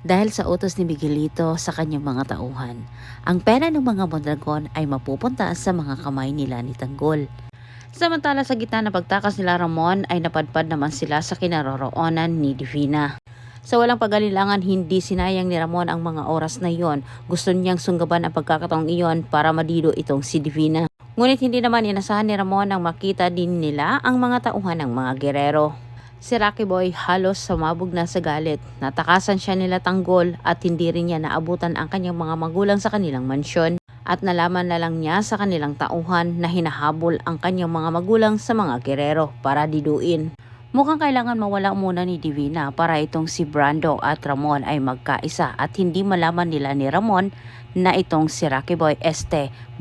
dahil sa utos ni Miguelito sa kanyang mga tauhan. Ang pera ng mga Mondragon ay mapupunta sa mga kamay nila ni Tanggol. Samantala sa gitna ng pagtakas nila Ramon ay napadpad naman sila sa kinaroroonan ni Divina. Sa walang pag-alilangan, hindi sinayang ni Ramon ang mga oras na iyon. Gusto niyang sunggaban ang pagkakataong iyon para madido itong si Divina. Ngunit hindi naman inasahan ni Ramon ang makita din nila ang mga tauhan ng mga gerero. Si Rocky Boy halos sumabog na sa galit. Natakasan siya nila Tanggol at hindi rin niya naabutan ang kanyang mga magulang sa kanilang mansyon. At nalaman na lang niya sa kanilang tauhan na hinahabol ang kanyang mga magulang sa mga gerero para diduin. Mukhang kailangan mawala muna ni Divina para itong si Brando at Ramon ay magkaisa at hindi malaman nila ni Ramon na itong si Rocky Boy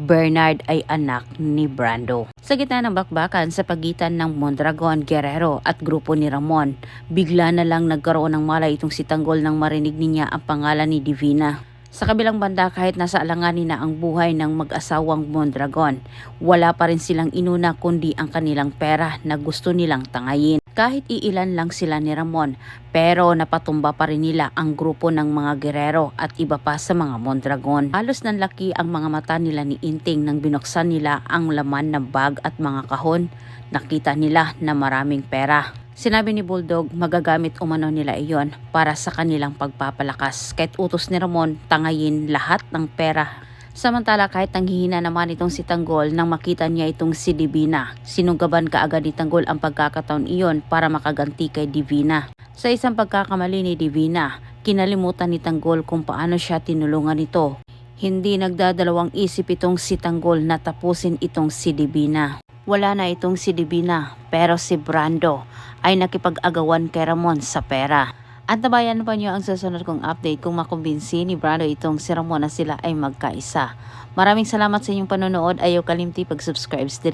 Bernard ay anak ni Brando. Sa gitna ng bakbakan sa pagitan ng Mondragon, Guerrero at grupo ni Ramon, bigla na lang nagkaroon ng malay itong si Tanggol nang marinig niya ang pangalan ni Divina. Sa kabilang banda, kahit nasa alanganin na ang buhay ng mag-asawang Mondragon, wala pa rin silang inuna kundi ang kanilang pera na gusto nilang tangayin. Kahit iilan lang sila ni Ramon, pero napatumba pa rin nila ang grupo ng mga gerero at iba pa sa mga Mondragon. Halos nanlaki ang mga mata nila ni Inting nang binuksan nila ang laman ng bag at mga kahon. Nakita nila na maraming pera. Sinabi ni Bulldog magagamit umano nila iyon para sa kanilang pagpapalakas. Kahit utos ni Ramon tangayin lahat ng pera. Samantala kahit nanghihina naman itong si Tanggol nang makita niya itong si Divina, sinunggaban kaagad ni Tanggol ang pagkakataon iyon para makaganti kay Divina. Sa isang pagkakamali ni Divina, kinalimutan ni Tanggol kung paano siya tinulungan ito. Hindi nagdadalawang isip itong si Tanggol na tapusin itong si Divina. Wala na itong si Divina pero si Brando ay nakipag-agawan kay Ramon sa pera. At nabayan pa niyo ang susunod kong update kung makumbinsi ni Brando itong si Ramon na sila ay magkaisa. Maraming salamat sa inyong panonood. Ayaw kalimti pag-subscribe sa